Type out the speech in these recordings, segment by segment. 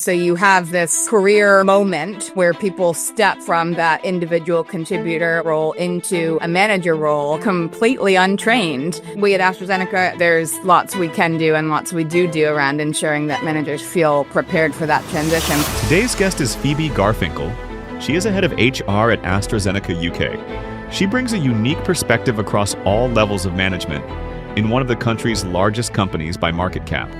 So you have this career moment where people step from that individual contributor role into a manager role completely untrained. We at AstraZeneca, there's lots we can do and lots we do around ensuring that managers feel prepared for that transition. Today's guest is Phoebe Garfinkel. She is a head of HR at AstraZeneca UK. She brings a unique perspective across all levels of management in one of the country's largest companies by market cap.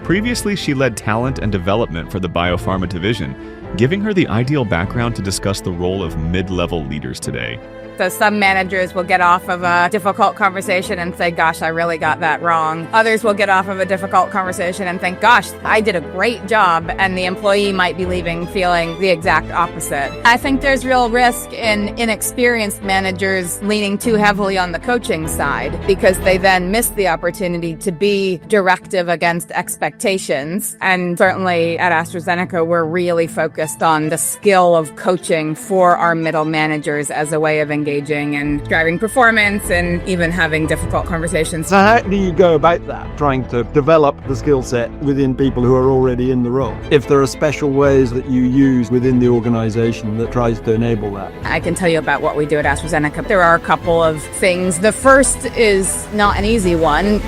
Previously, she led talent and development for the biopharma division, giving her the ideal background to discuss the role of mid-level leaders today. So some managers will get off of a difficult conversation and say, gosh, I really got that wrong. Others will get off of a difficult conversation and think, gosh, I did a great job. And the employee might be leaving feeling the exact opposite. I think there's real risk in inexperienced managers leaning too heavily on the coaching side because they then miss the opportunity to be directive against expectations. And certainly at AstraZeneca, we're really focused on the skill of coaching for our middle managers as a way of engaging and driving performance and even having difficult conversations. So how do you go about that, trying to develop the skill set within people who are already in the role? If there are special ways that you use within the organization that tries to enable that? I can tell you about what we do at AstraZeneca. There are a couple of things. The first is not an easy one.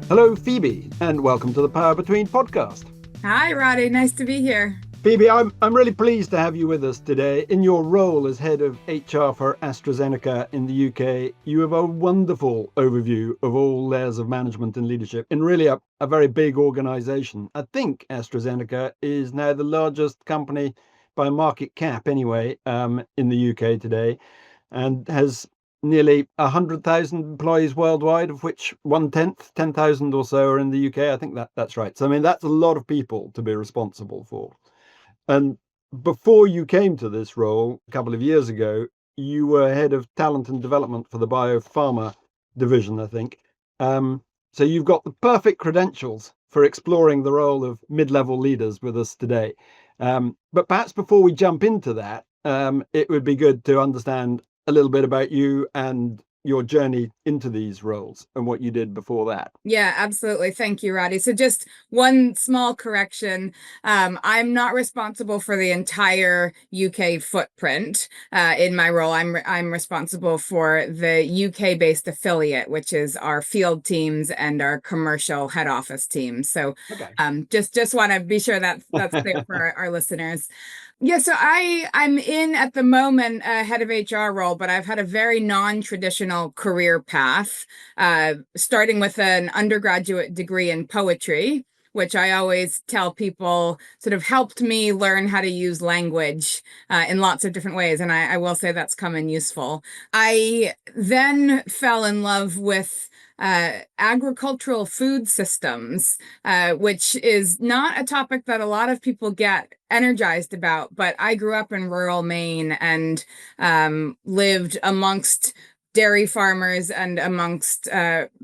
Hello, Phoebe, and welcome to the Power Between podcast. Hi, Roddy. Nice to be here. Phoebe, I'm really pleased to have you with us today. In your role as head of HR for AstraZeneca in the UK, you have a wonderful overview of all layers of management and leadership in really a very big organization. I think AstraZeneca is now the largest company by market cap anyway in the UK today, and has nearly 100,000 employees worldwide, of which 1/10, 10,000 or so are in the UK. I think that's right. So, I mean, that's a lot of people to be responsible for. And before you came to this role a couple of years ago, you were head of talent and development for the biopharma division, I think. So you've got the perfect credentials for exploring the role of mid-level leaders with us today. But perhaps before we jump into that, it would be good to understand a little bit about you and your journey into these roles and what you did before that. Yeah, absolutely. Thank you, Roddy. So just one small correction. I'm not responsible for the entire UK footprint in my role. I'm responsible for the UK-based affiliate, which is our field teams and our commercial head office teams. So Okay. just want to be sure that's clear for our listeners. Yeah, so I'm in at the moment a head of HR role, but I've had a very non-traditional career path, starting with an undergraduate degree in poetry, which I always tell people sort of helped me learn how to use language in lots of different ways. And I will say that's come in useful. I then fell in love with agricultural food systems, which is not a topic that a lot of people get energized about, but I grew up in rural Maine and lived amongst dairy farmers and amongst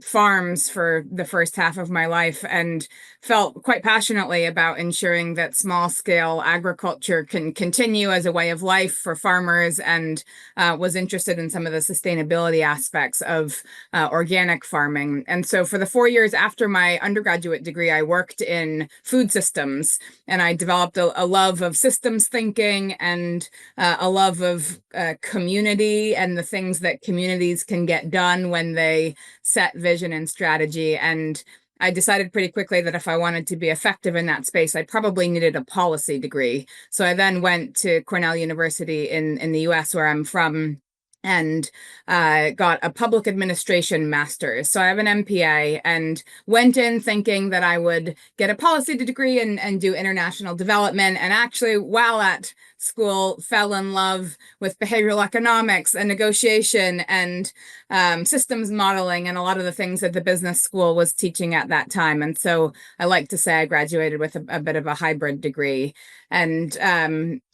farms for the first half of my life, and felt quite passionately about ensuring that small-scale agriculture can continue as a way of life for farmers, and was interested in some of the sustainability aspects of organic farming. And so for the 4 years after my undergraduate degree, I worked in food systems, and I developed a love of systems thinking and a love of community and the things that communities can get done when they set vision and strategy. And I decided pretty quickly that if I wanted to be effective in that space, I probably needed a policy degree. So I then went to Cornell University in the US, where I'm from, and got a public administration master's. So I have an MPA, and went in thinking that I would get a policy degree and do international development. And actually, while at school, fell in love with behavioral economics and negotiation and systems modeling and a lot of the things that the business school was teaching at that time. And so I like to say I graduated with a bit of a hybrid degree. And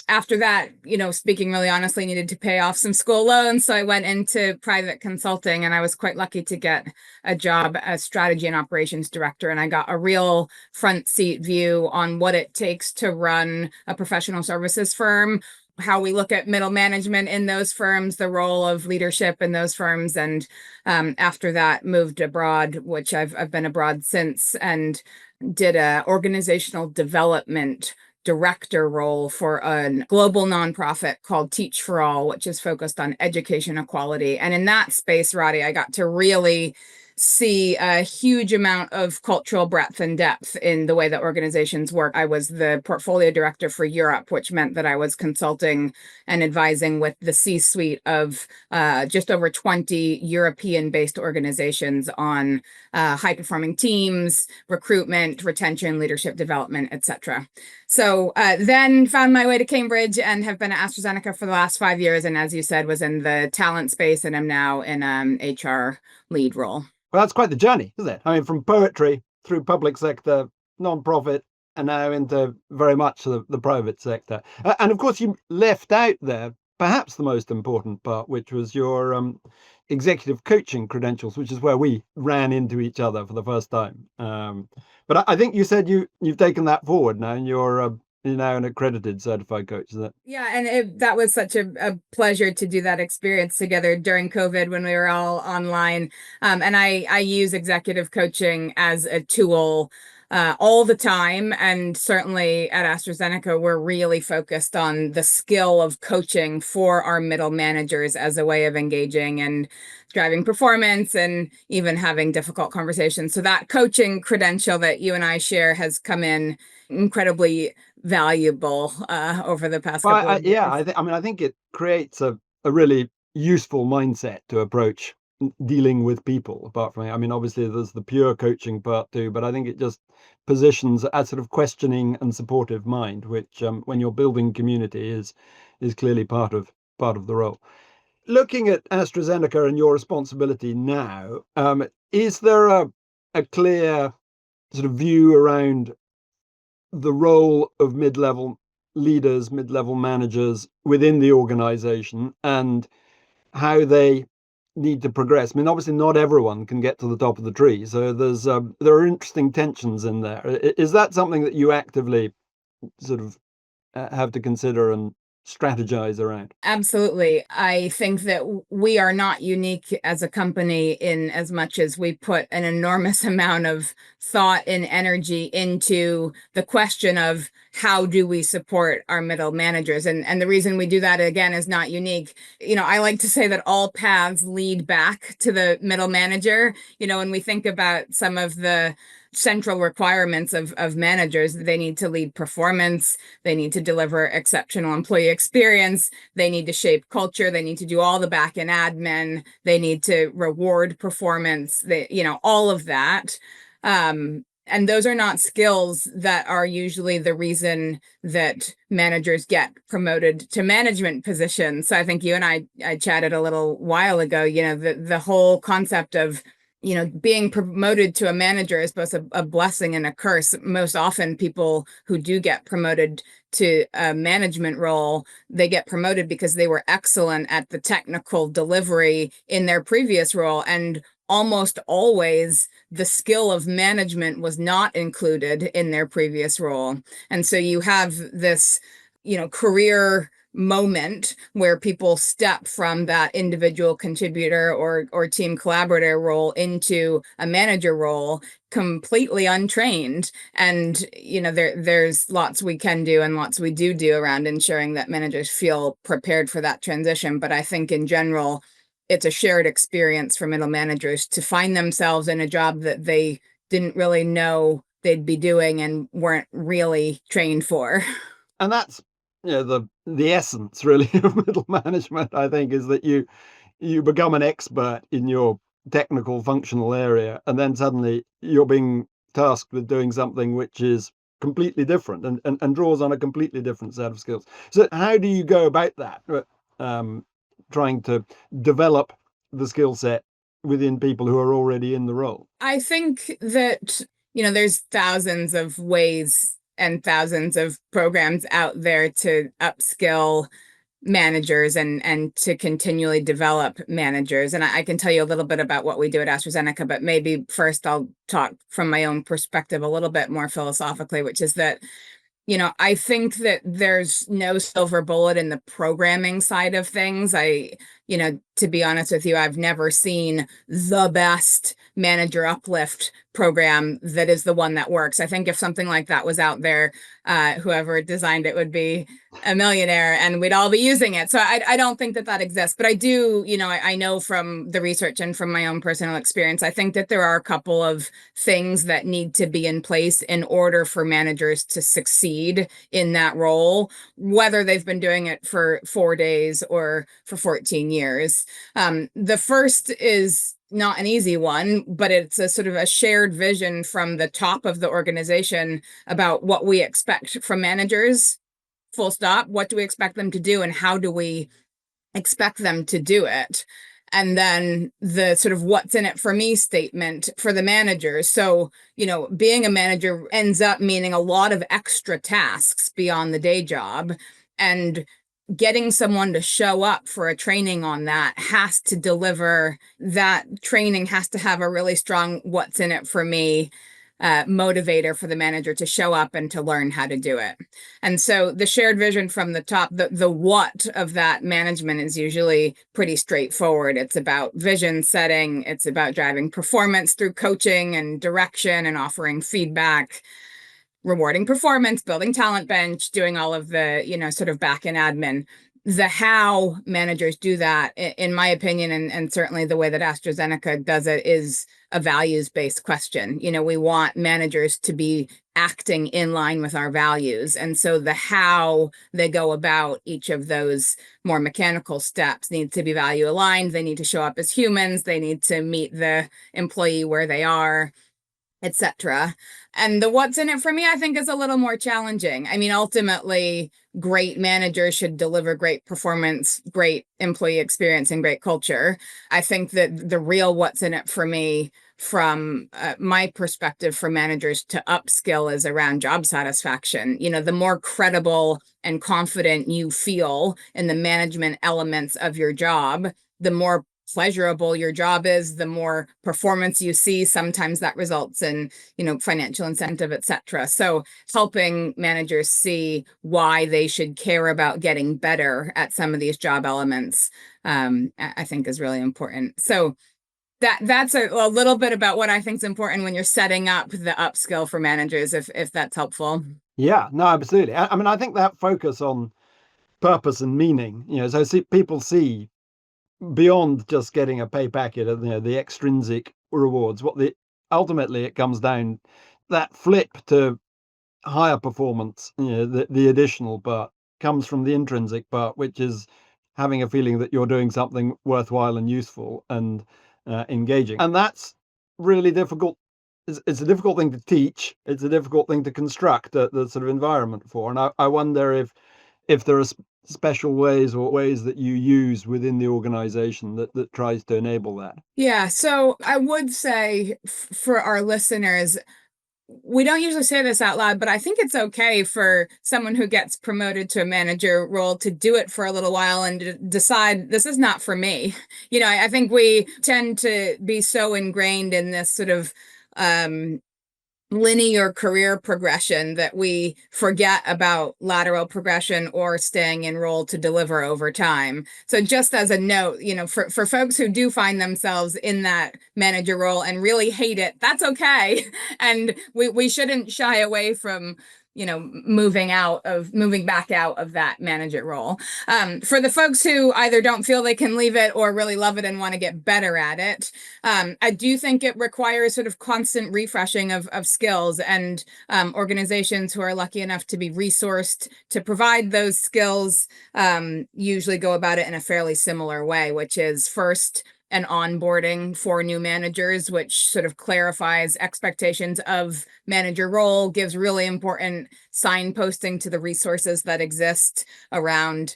after that, speaking really honestly, needed to pay off some school loans. So I went into private consulting, and I was quite lucky to get a job as strategy and operations director. And I got a real front seat view on what it takes to run a professional services firm, how we look at middle management in those firms, the role of leadership in those firms. And after that, moved abroad, which I've been abroad since, and did a organizational development director role for a global nonprofit called Teach for All, which is focused on education equality. And in that space, Roddy, I got to really see a huge amount of cultural breadth and depth in the way that organizations work. I was the portfolio director for Europe, which meant that I was consulting and advising with the C-suite of just over 20 European-based organizations on high-performing teams, recruitment, retention, leadership development, etc. So then found my way to Cambridge and have been at AstraZeneca for the last 5 years. And as you said, was in the talent space and am now in HR lead role. Well, that's quite the journey, isn't it? I mean, from poetry through public sector, non-profit, and now into very much the private sector. And of course, you left out there perhaps the most important part, which was your executive coaching credentials, which is where we ran into each other for the first time. But I think you said you've taken that forward now, and you're now an accredited certified coach, isn't it? Yeah, and that was such a pleasure to do that experience together during COVID when we were all online. And I use executive coaching as a tool all the time. And certainly at AstraZeneca, we're really focused on the skill of coaching for our middle managers as a way of engaging and driving performance and even having difficult conversations. So that coaching credential that you and I share has come in incredibly valuable over the past couple of years. Yeah, I think it creates a really useful mindset to approach dealing with people. Apart from, I mean, obviously there's the pure coaching part too, but I think it just positions a sort of questioning and supportive mind, which when you're building community is clearly part of the role. Looking at AstraZeneca and your responsibility now, is there a clear sort of view around the role of mid-level leaders, mid-level managers within the organization and how they need to progress? I mean, obviously not everyone can get to the top of the tree, so there are interesting tensions in there. Is that something that you actively sort of have to consider and strategize around? Absolutely. I think that we are not unique as a company in as much as we put an enormous amount of thought and energy into the question of how do we support our middle managers? And the reason we do that, again, is not unique. I like to say that all paths lead back to the middle manager. When we think about some of the central requirements of managers, they need to lead performance, they need to deliver exceptional employee experience, they need to shape culture, they need to do all the back end admin, they need to reward performance, all of that. And those are not skills that are usually the reason that managers get promoted to management positions. So I think you and I chatted a little while ago, the whole concept of being promoted to a manager is both a blessing and a curse. Most often people who do get promoted to a management role, they get promoted because they were excellent at the technical delivery in their previous role. And almost always the skill of management was not included in their previous role. And so you have this, career moment where people step from that individual contributor or team collaborator role into a manager role completely untrained. And there's lots we can do and lots we do around ensuring that managers feel prepared for that transition. But I think in general, it's a shared experience for middle managers to find themselves in a job that they didn't really know they'd be doing and weren't really trained for. And that's the essence really of middle management, I think, is that you become an expert in your technical functional area, and then suddenly you're being tasked with doing something which is completely different and draws on a completely different set of skills. So how do you go about that, trying to develop the skill set within people who are already in the role? I think that, there's thousands of ways and thousands of programs out there to upskill managers and to continually develop managers. And I can tell you a little bit about what we do at AstraZeneca, but maybe first I'll talk from my own perspective a little bit more philosophically, which is that I think that there's no silver bullet in the programming side of things. To be honest with you, I've never seen the best manager uplift program that is the one that works. I think if something like that was out there, whoever designed it would be a millionaire and we'd all be using it. So I don't think that exists. But I do, I know from the research and from my own personal experience, I think that there are a couple of things that need to be in place in order for managers to succeed in that role, whether they've been doing it for 4 days or for 14 years. The first is not an easy one, but it's a sort of a shared vision from the top of the organization about what we expect from managers, full stop. What do we expect them to do and how do we expect them to do it? And then the sort of what's in it for me statement for the managers. So, being a manager ends up meaning a lot of extra tasks beyond the day job, and getting someone to show up for a training on that has to deliver. That training has to have a really strong what's in it for me motivator for the manager to show up and to learn how to do it. And so the shared vision from the top, the what of that management is usually pretty straightforward. It's about vision setting. It's about driving performance through coaching and direction and offering feedback, rewarding performance, building talent bench, doing all of the, sort of back end admin. The how managers do that, in my opinion, and certainly the way that AstraZeneca does it, is a values-based question. We want managers to be acting in line with our values. And so the how they go about each of those more mechanical steps need to be value aligned. They need to show up as humans. They need to meet the employee where they are, etc. And the what's in it for me, I think, is a little more challenging. I mean, ultimately, great managers should deliver great performance, great employee experience, and great culture. I think that the real what's in it for me from my perspective for managers to upskill is around job satisfaction. The more credible and confident you feel in the management elements of your job, the more pleasurable your job is, the more performance you see. Sometimes that results in, financial incentive, etc. So helping managers see why they should care about getting better at some of these job elements, I think is really important. So that's a little bit about what I think is important when you're setting up the upskill for managers, if that's helpful. Yeah, no, absolutely. I mean, I think that focus on purpose and meaning, so people see beyond just getting a pay packet of the extrinsic rewards, ultimately it comes down, that flip to higher performance, the additional part comes from the intrinsic part, which is having a feeling that you're doing something worthwhile and useful and engaging. And that's really difficult. It's a difficult thing to teach. It's a difficult thing to construct the sort of environment for. And I wonder if there are special ways or ways that you use within the organization that tries to enable that. Yeah, so I would say for our listeners, we don't usually say this out loud, but I think it's okay for someone who gets promoted to a manager role to do it for a little while and decide this is not for me. I think we tend to be so ingrained in this sort of linear career progression that we forget about lateral progression or staying in role to deliver over time. So just as a note, for folks who do find themselves in that manager role and really hate it, that's okay. And we shouldn't shy away from moving back out of that manager role. For the folks who either don't feel they can leave it or really love it and want to get better at it, I do think it requires sort of constant refreshing of skills, and organizations who are lucky enough to be resourced to provide those skills usually go about it in a fairly similar way, which is first an onboarding for new managers, which sort of clarifies expectations of manager role, gives really important signposting to the resources that exist around.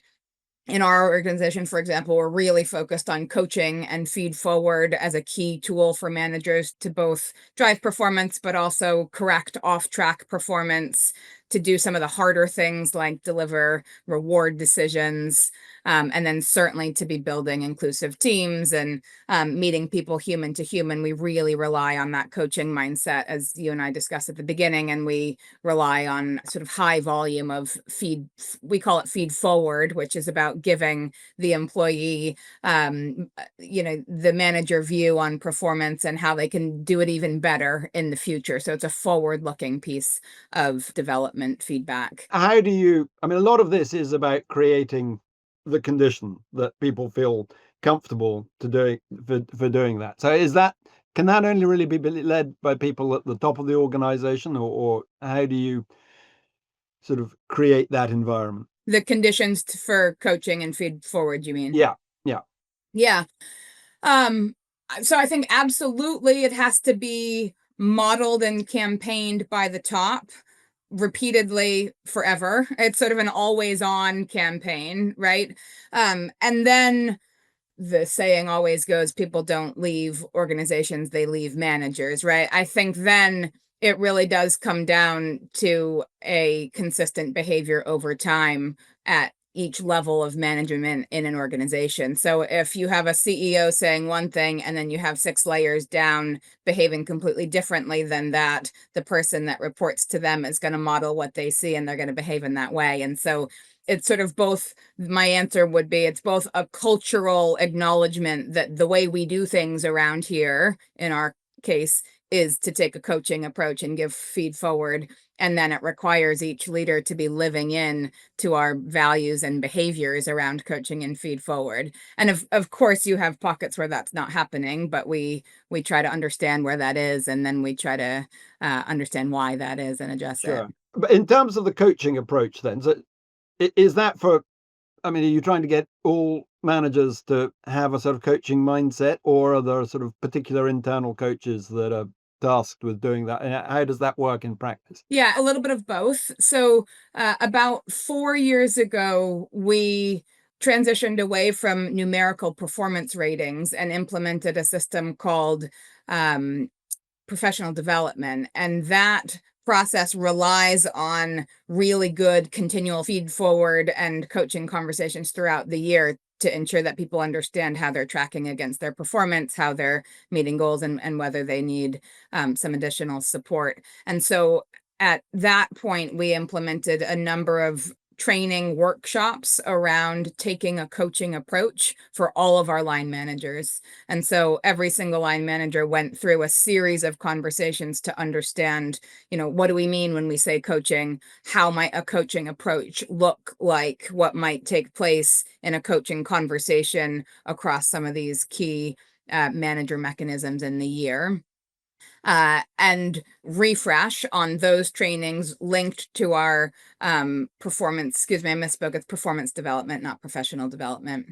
In our organization, for example, we're really focused on coaching and feed forward as a key tool for managers to both drive performance, but also correct off-track performance, to do some of the harder things like deliver reward decisions, and then certainly to be building inclusive teams and meeting people human to human. We really rely on that coaching mindset, as you and I discussed at the beginning, and we rely on sort of high volume of feed. We call it feed forward, which is about giving the employee, the manager view on performance and how they can do it even better in the future. So it's a forward-looking piece of development feedback. How do you, I mean, a lot of this is about creating the condition that people feel comfortable to doing for doing that. So can that only really be led by people at the top of the organization, or how do you sort of create that environment? The conditions for coaching and feed forward, you mean? Yeah, yeah. Yeah. So I think absolutely it has to be modeled and campaigned by the top repeatedly forever. It's sort of an always on campaign, right? And then the saying always goes, people don't leave organizations, they leave managers, right? I think then it really does come down to a consistent behavior over time at each level of management in an organization. So if you have a CEO saying one thing and then you have 6 layers down behaving completely differently than that, the person that reports to them is going to model what they see and they're going to behave in that way. And so it's sort of both, my answer would be, it's both a cultural acknowledgement that the way we do things around here, in our case, is to take a coaching approach and give feed forward. And then it requires each leader to be living in to our values and behaviors around coaching and feed forward. And of course, you have pockets where that's not happening, but we try to understand where that is, and then we try to understand why that is and adjust it. But in terms of the coaching approach, then, so is that for, I mean, are you trying to get all managers to have a sort of coaching mindset, or are there sort of particular internal coaches that are tasked with doing that? And how does that work in practice? Yeah, a little bit of both. So about 4 years ago, we transitioned away from numerical performance ratings and implemented a system called professional development. And that process relies on really good continual feed forward and coaching conversations throughout the year to ensure that people understand how they're tracking against their performance, how they're meeting goals, and whether they need some additional support. And so at that point, we implemented a number of training workshops around taking a coaching approach for all of our line managers. And so every single line manager went through a series of conversations to understand, what do we mean when we say coaching? How might a coaching approach look like? What might take place in a coaching conversation across some of these key manager mechanisms in the year? And refresh on those trainings linked to our performance. Excuse me, I misspoke. It's performance development, not professional development.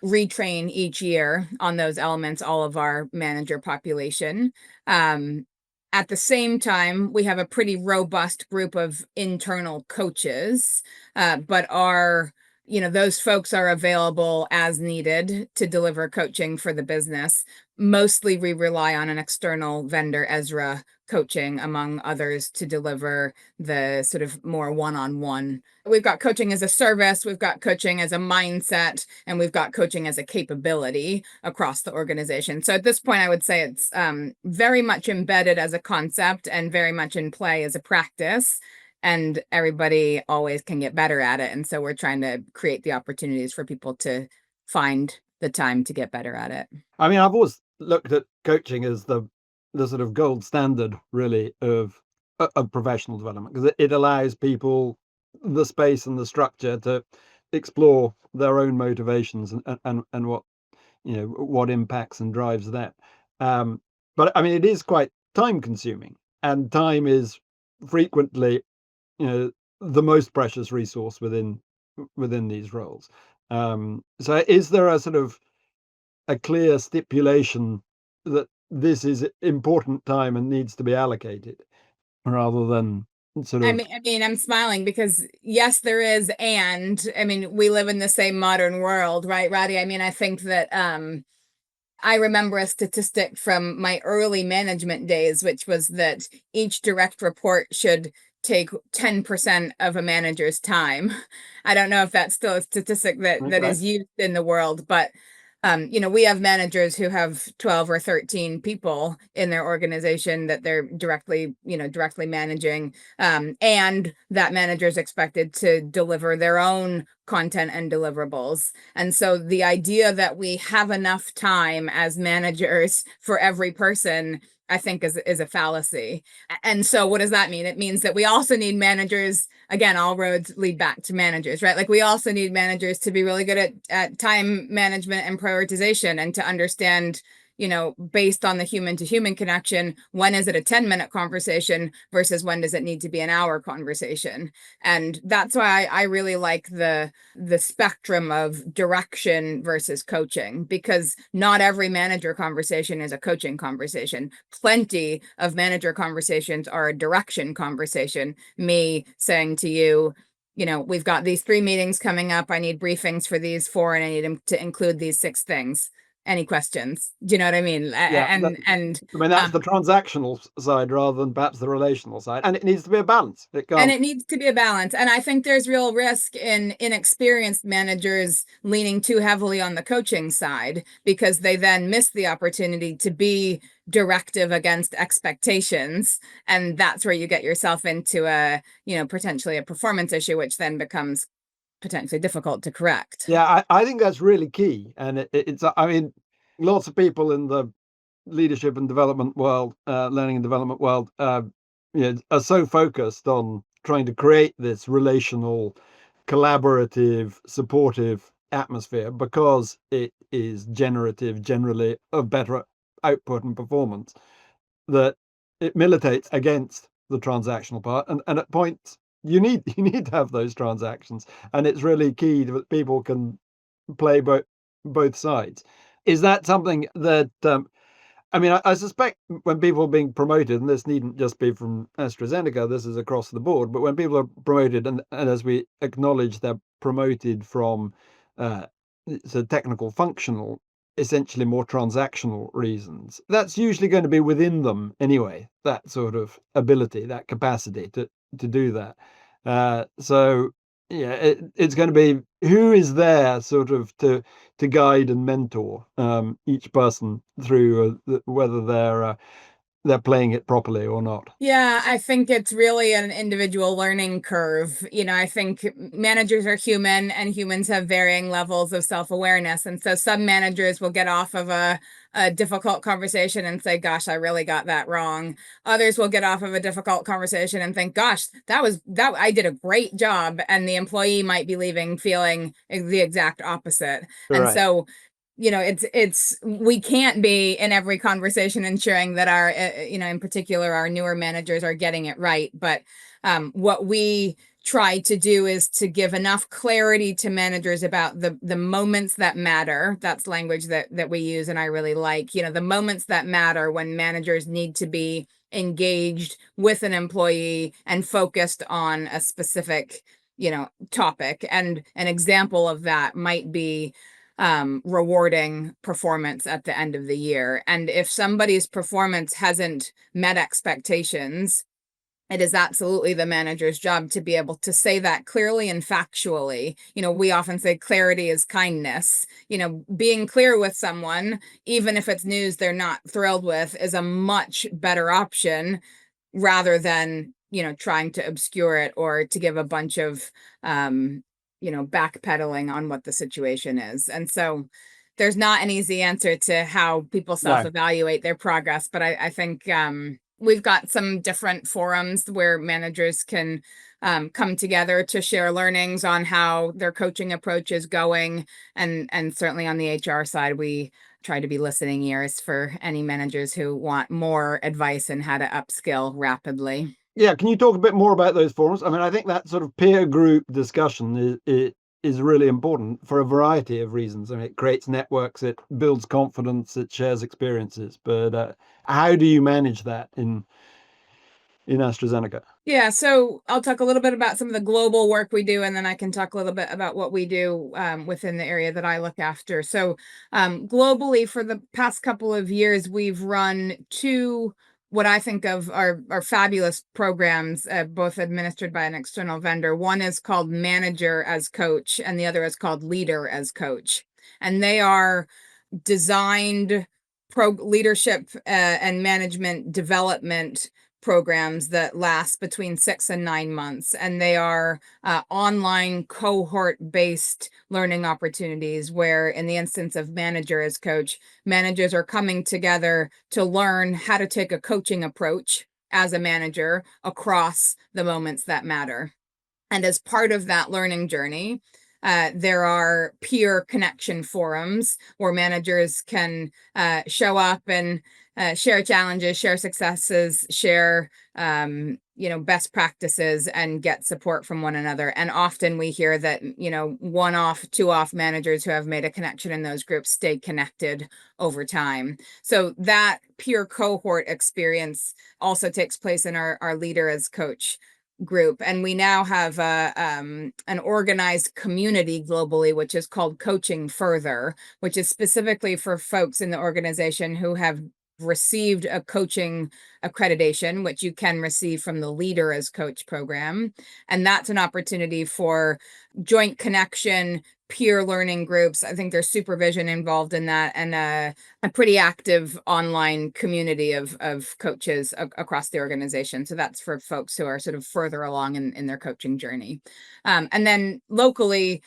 Retrain each year on those elements, all of our manager population. At the same time, we have a pretty robust group of internal coaches, but those folks are available as needed to deliver coaching for the business. Mostly we rely on an external vendor, Ezra Coaching, among others, to deliver the sort of more one-on-one. We've got coaching as a service, we've got coaching as a mindset, and we've got coaching as a capability across the organization. So at this point, I would say it's very much embedded as a concept and very much in play as a practice. And everybody always can get better at it. And so we're trying to create the opportunities for people to find the time to get better at it. I mean, I've always looked at coaching as the sort of gold standard, really, of professional development, because it allows people the space and the structure to explore their own motivations and what impacts and drives that. But I mean, it is quite time consuming, and time is frequently the most precious resource within these roles. So is there a sort of a clear stipulation that this is important time and needs to be allocated, rather than sort of... I mean, I'm smiling because yes, there is. And I mean, we live in the same modern world, right, Roddy? I mean, I think that I remember a statistic from my early management days, which was that each direct report should take 10% of a manager's time. I don't know if that's still a statistic that is used in the world, but we have managers who have 12 or 13 people in their organization that they're directly managing. And that manager is expected to deliver their own content and deliverables. And so the idea that we have enough time as managers for every person, I think is a fallacy. And so what does that mean? It means that we also need managers. Again, all roads lead back to managers, right? Like we also need managers to be really good at time management and prioritization, and to understand, based on the human to human connection, when is it a 10-minute conversation versus when does it need to be an hour conversation? And that's why I really like the spectrum of direction versus coaching, because not every manager conversation is a coaching conversation. Plenty of manager conversations are a direction conversation. Me saying to you, we've got these 3 meetings coming up. I need briefings for these 4, and I need them to include these 6 things. Any questions? Do you know what I mean? Yeah, that's the transactional side rather than perhaps the relational side, and it needs to be a balance. And it needs to be a balance. And I think there's real risk in inexperienced managers leaning too heavily on the coaching side, because they then miss the opportunity to be directive against expectations. And that's where you get yourself into potentially a performance issue, which then becomes potentially difficult to correct. Yeah, I think that's really key. And lots of people in the leadership and development world, learning and development world, are so focused on trying to create this relational, collaborative, supportive atmosphere because it is generative, generally, of better output and performance, that it militates against the transactional part. And at points, you need to have those transactions, and it's really key that people can play both sides. Is that something that I suspect when people are being promoted, and this needn't just be from AstraZeneca, this is across the board, but when people are promoted, and as we acknowledge, they're promoted from technical functional, essentially more transactional reasons, that's usually going to be within them anyway, that sort of ability, that capacity to do that. So yeah, it's going to be who is there sort of to guide and mentor each person through whether they're playing it properly or not. Yeah, I think it's really an individual learning curve. I think managers are human, and humans have varying levels of self-awareness. And so some managers will get off of a difficult conversation and say, gosh, I really got that wrong. Others will get off of a difficult conversation and think, gosh, that I did a great job. And the employee might be leaving feeling the exact opposite. And so it's we can't be in every conversation ensuring that our in particular our newer managers are getting it right, but what we try to do is to give enough clarity to managers about the moments that matter. That's language that we use, and I really like. The moments that matter, when managers need to be engaged with an employee and focused on a specific topic. And an example of that might be rewarding performance at the end of the year. And if somebody's performance hasn't met expectations, it is absolutely the manager's job to be able to say that clearly and factually. We often say clarity is kindness. Being clear with someone, even if it's news they're not thrilled with, is a much better option rather than trying to obscure it or to give a bunch of backpedaling on what the situation is. And so there's not an easy answer to how people self-evaluate their progress, but I think we've got some different forums where managers can come together to share learnings on how their coaching approach is going. And certainly on the HR side, we try to be listening ears for any managers who want more advice on how to upskill rapidly. Yeah, can you talk a bit more about those forums? I think that sort of peer group discussion is really important for a variety of reasons. It creates networks, it builds confidence, it shares experiences. But how do you manage that in AstraZeneca? Yeah, so I'll talk a little bit about some of the global work we do, and then I can talk a little bit about what we do within the area that I look after. So globally, for the past couple of years, we've run 2 what I think of are fabulous programs, both administered by an external vendor. One is called Manager as Coach, and the other is called Leader as Coach. And they are designed leadership and management development programs that last between 6 and 9 months. And they are online cohort-based learning opportunities where, in the instance of Manager as Coach, managers are coming together to learn how to take a coaching approach as a manager across the moments that matter. And as part of that learning journey, there are peer connection forums where managers can show up and share challenges, share successes, share best practices, and get support from one another. And often we hear that, one-off, two-off managers who have made a connection in those groups stay connected over time. So that peer cohort experience also takes place in our Leader as Coach group. And we now have an organized community globally, which is called Coaching Further, which is specifically for folks in the organization who have received a coaching accreditation, which you can receive from the Leader as Coach program. And that's an opportunity for joint connection, peer learning groups. I think there's supervision involved in that, and a pretty active online community of coaches across the organization. So that's for folks who are sort of further along in their coaching journey. And then locally,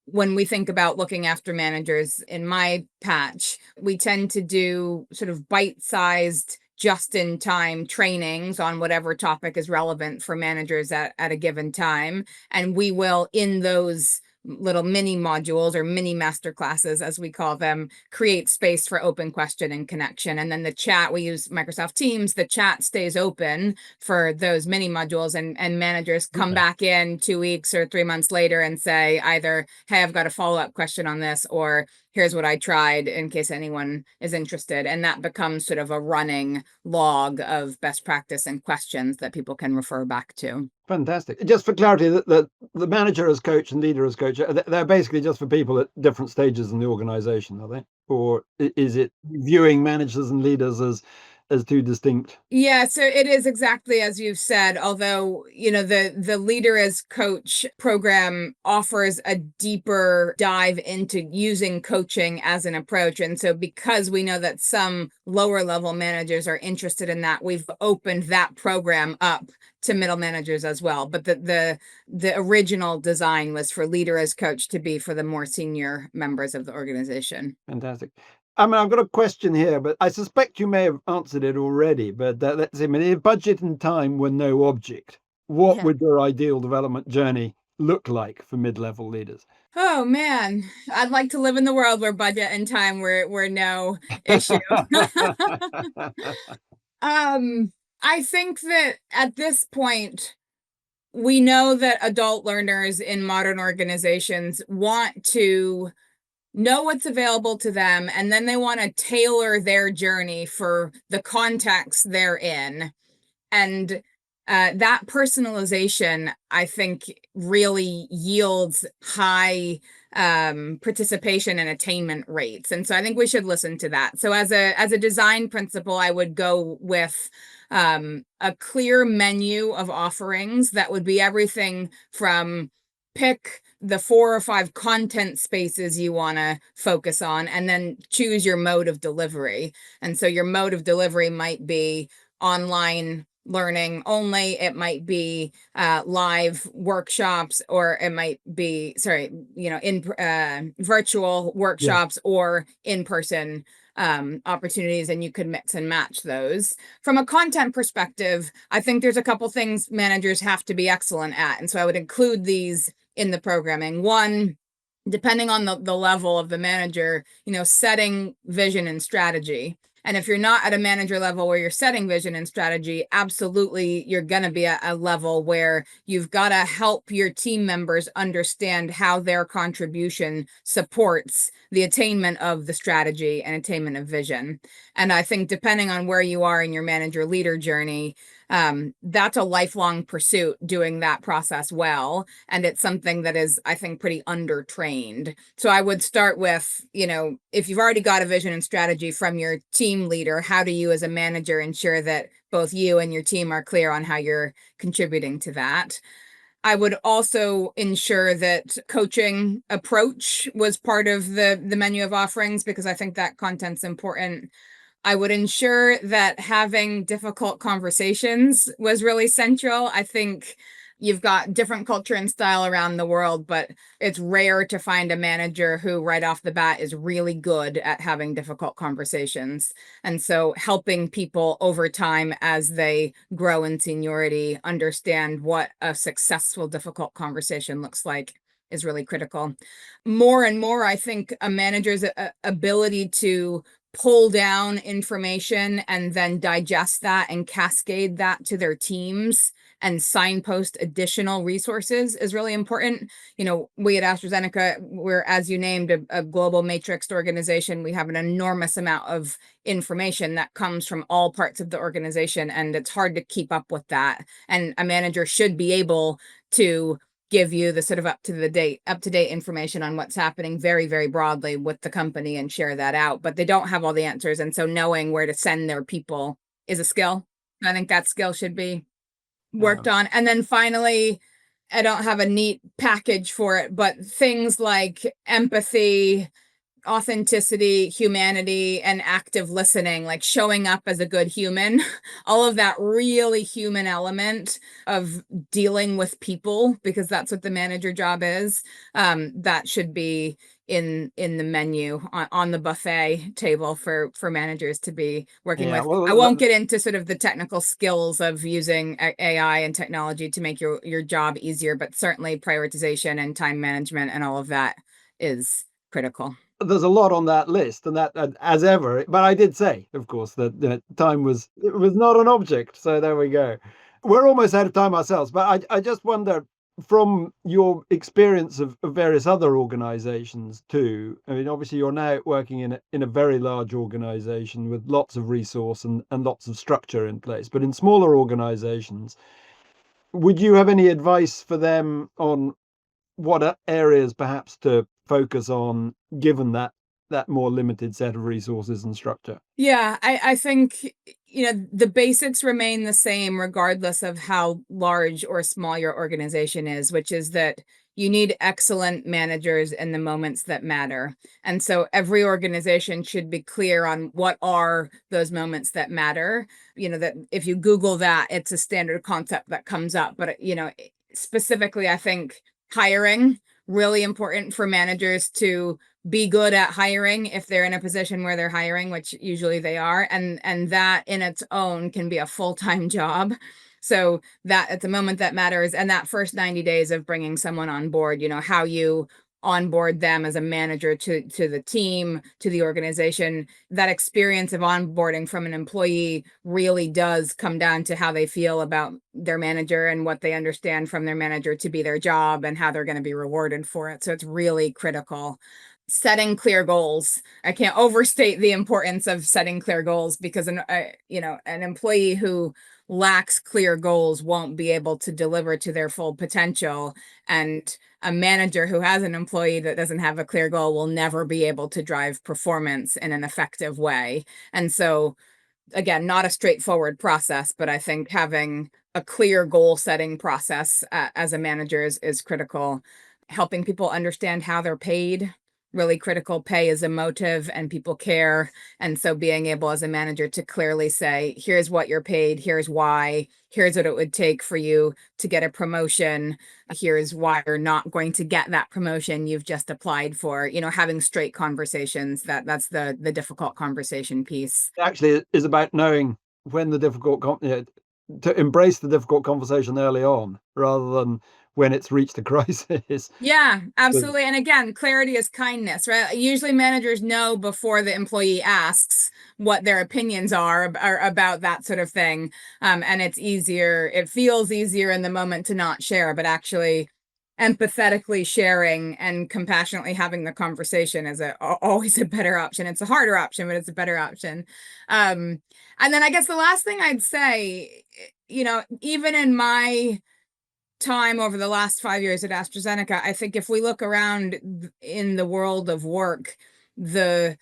when we think about looking after managers in my patch, we tend to do sort of bite-sized, just-in-time trainings on whatever topic is relevant for managers at a given time. And we will, in those little mini modules or mini master classes, as we call them, create space for open question and connection. And then the chat, we use Microsoft Teams, the chat stays open for those mini modules, and managers come back in 2 weeks or 3 months later and say either, hey, I've got a follow-up question on this, or here's what I tried, in case anyone is interested. And that becomes sort of a running log of best practice and questions that people can refer back to. Fantastic. Just for clarity, the Manager as Coach and Leader as Coach, they're basically just for people at different stages in the organization, are they? Or is it viewing managers and leaders as two distinct? Yeah, so it is exactly as you've said, although, the Leader as Coach program offers a deeper dive into using coaching as an approach. And so because we know that some lower level managers are interested in that, we've opened that program up to middle managers as well. But the original design was for Leader as Coach to be for the more senior members of the organization. Fantastic. I mean, I've got a question here, but I suspect you may have answered it already. But let's see, if budget and time were no object, what would your ideal development journey look like for mid-level leaders? Oh man, I'd like to live in the world where budget and time were no issue. I think that at this point, we know that adult learners in modern organizations want to know what's available to them, and then they want to tailor their journey for the context they're in. And that personalization, I think, really yields high participation and attainment rates. And so I think we should listen to that. So as a design principle, I would go with a clear menu of offerings that would be everything from pick the 4 or 5 content spaces you want to focus on, and then choose your mode of delivery. And so your mode of delivery might be online learning only, it might be live workshops, or it might be in virtual workshops or in-person opportunities, and you could mix and match those. From a content perspective, I think there's a couple things managers have to be excellent at, and so I would include these in the programming. One, depending on the level of the manager, setting vision and strategy. And if you're not at a manager level where you're setting vision and strategy, absolutely, you're going to be at a level where you've got to help your team members understand how their contribution supports the attainment of the strategy and attainment of vision. And I think depending on where you are in your manager leader journey, That's a lifelong pursuit, doing that process well. And it's something that is, I think, pretty undertrained. So I would start with, if you've already got a vision and strategy from your team leader, how do you as a manager ensure that both you and your team are clear on how you're contributing to that? I would also ensure that coaching approach was part of the menu of offerings, because I think that content's important. I would ensure that having difficult conversations was really central. I think you've got different culture and style around the world, but it's rare to find a manager who right off the bat is really good at having difficult conversations. And so helping people over time as they grow in seniority understand what a successful difficult conversation looks like is really critical. More and more, I think a manager's ability to pull down information and then digest that and cascade that to their teams and signpost additional resources is really important. We at AstraZeneca, we're, as you named, a global matrixed organization. We have an enormous amount of information that comes from all parts of the organization, and it's hard to keep up with that. And a manager should be able to give you the sort of up to date information on what's happening very, very broadly with the company and share that out. But they don't have all the answers. And so knowing where to send their people is a skill. I think that skill should be worked on. And then finally, I don't have a neat package for it, but things like empathy, authenticity, humanity, and active listening, like showing up as a good human, all of that really human element of dealing with people, because that's what the manager job is. That should be in the menu on the buffet table for managers to be working with. Well, I won't get into sort of the technical skills of using AI and technology to make your job easier, but certainly prioritization and time management and all of that is critical. There's a lot on that list, and that, as ever, but I did say, of course, that time was not an object. So there we go. We're almost out of time ourselves, but I just wonder, from your experience of various other organizations too, I mean, obviously you're now working in a very large organization with lots of resource and lots of structure in place, but in smaller organizations, would you have any advice for them on what areas perhaps to focus on, given that more limited set of resources and structure? Yeah, I think, the basics remain the same regardless of how large or small your organization is, which is that you need excellent managers in the moments that matter. And so every organization should be clear on what are those moments that matter. That if you Google that, it's a standard concept that comes up. But, specifically, I think hiring, really important for managers to be good at hiring if they're in a position where they're hiring, which usually they are. And that in its own can be a full-time job. So that it's a moment that matters. And that first 90 days of bringing someone on board, how you onboard them as a manager to the team, to the organization, that experience of onboarding from an employee really does come down to how they feel about their manager and what they understand from their manager to be their job and how they're going to be rewarded for it. So it's really critical. Setting clear goals. I can't overstate the importance of setting clear goals, because an employee who lacks clear goals won't be able to deliver to their full potential. And a manager who has an employee that doesn't have a clear goal will never be able to drive performance in an effective way. And so, again, not a straightforward process, but I think having a clear goal setting process as a manager is critical. Helping people understand how they're paid. Really critical. Pay is emotive and people care. And so being able as a manager to clearly say, here's what you're paid, here's why, here's what it would take for you to get a promotion, here's why you're not going to get that promotion you've just applied for. Having straight conversations, that's the difficult conversation piece. Actually, it is about knowing when the to embrace the difficult conversation early on, rather than when it's reached a crisis. Yeah, absolutely. And again, clarity is kindness, right? Usually managers know before the employee asks what their opinions are about that sort of thing. And it feels easier in the moment to not share, but actually empathetically sharing and compassionately having the conversation is always a better option. It's a harder option, but it's a better option. And then I guess the last thing I'd say, even in my time over the last 5 years at AstraZeneca, I think if we look around in the world of work, the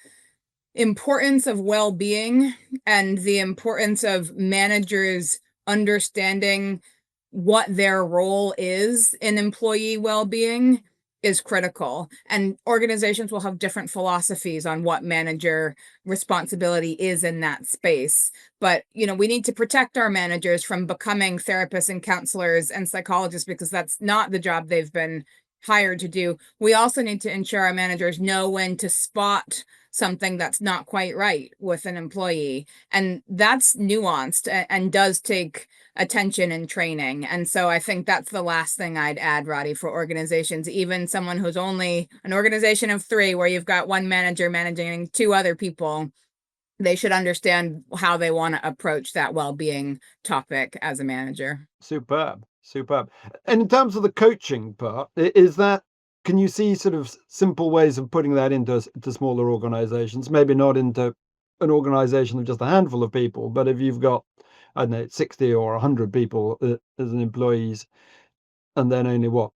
importance of well-being and the importance of managers understanding what their role is in employee well-being is critical. And organizations will have different philosophies on what manager responsibility is in that space. But, we need to protect our managers from becoming therapists and counselors and psychologists, because that's not the job they've been hired to do. We also need to ensure our managers know when to spot something that's not quite right with an employee. And that's nuanced and does take attention and training. And so I think that's the last thing I'd add, Roddy, for organizations, even someone who's only an organization of 3, where you've got one manager managing 2 other people. They should understand how they want to approach that well-being topic as a manager. Superb. And in terms of the coaching part, can you see sort of simple ways of putting that into smaller organizations? Maybe not into an organization of just a handful of people, but if you've got, I don't know, 60 or 100 people as an employees, and then only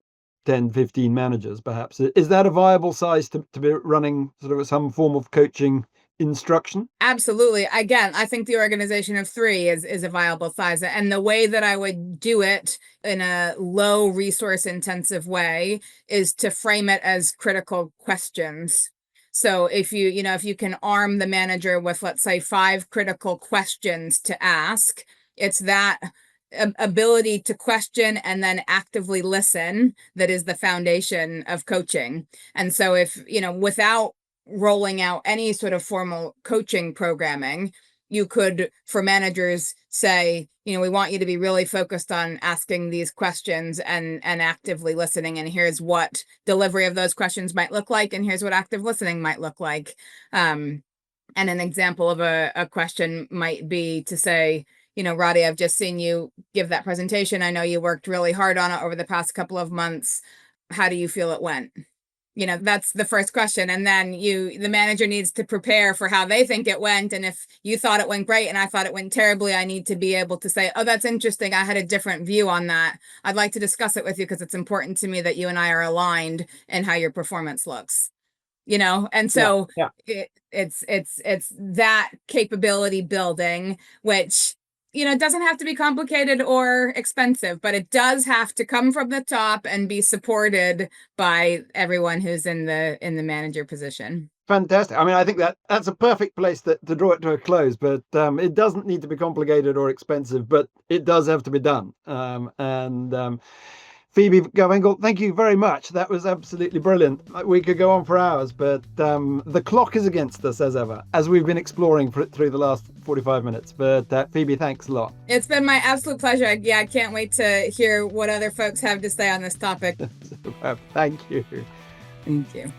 10, 15 managers, perhaps. Is that a viable size to be running sort of some form of coaching instruction? Absolutely. Again, I think the organization of 3 is a viable size. And the way that I would do it in a low resource intensive way is to frame it as critical questions. So if you can arm the manager with, let's say, 5 critical questions to ask, it's that ability to question and then actively listen that is the foundation of coaching. And so if, without rolling out any sort of formal coaching programming, you could, for managers, say, we want you to be really focused on asking these questions and actively listening. And here's what delivery of those questions might look like. And here's what active listening might look like. And an example of a question might be to say, Roddy, I've just seen you give that presentation. I know you worked really hard on it over the past couple of months. How do you feel it went? That's the first question. And then the manager needs to prepare for how they think it went. And if you thought it went great and I thought it went terribly, I need to be able to say, oh, that's interesting. I had a different view on that. I'd like to discuss it with you because it's important to me that you and I are aligned in how your performance looks. And so it's that capability building, which it doesn't have to be complicated or expensive, but it does have to come from the top and be supported by everyone who's in the manager position. Fantastic. I mean, I think that's a perfect place to draw it to a close, but it doesn't need to be complicated or expensive, but it does have to be done. Phoebe Garfinkel, thank you very much. That was absolutely brilliant. We could go on for hours, but the clock is against us as ever, as we've been exploring through the last 45 minutes. But Phoebe, thanks a lot. It's been my absolute pleasure. Yeah, I can't wait to hear what other folks have to say on this topic. Thank you. Thank you.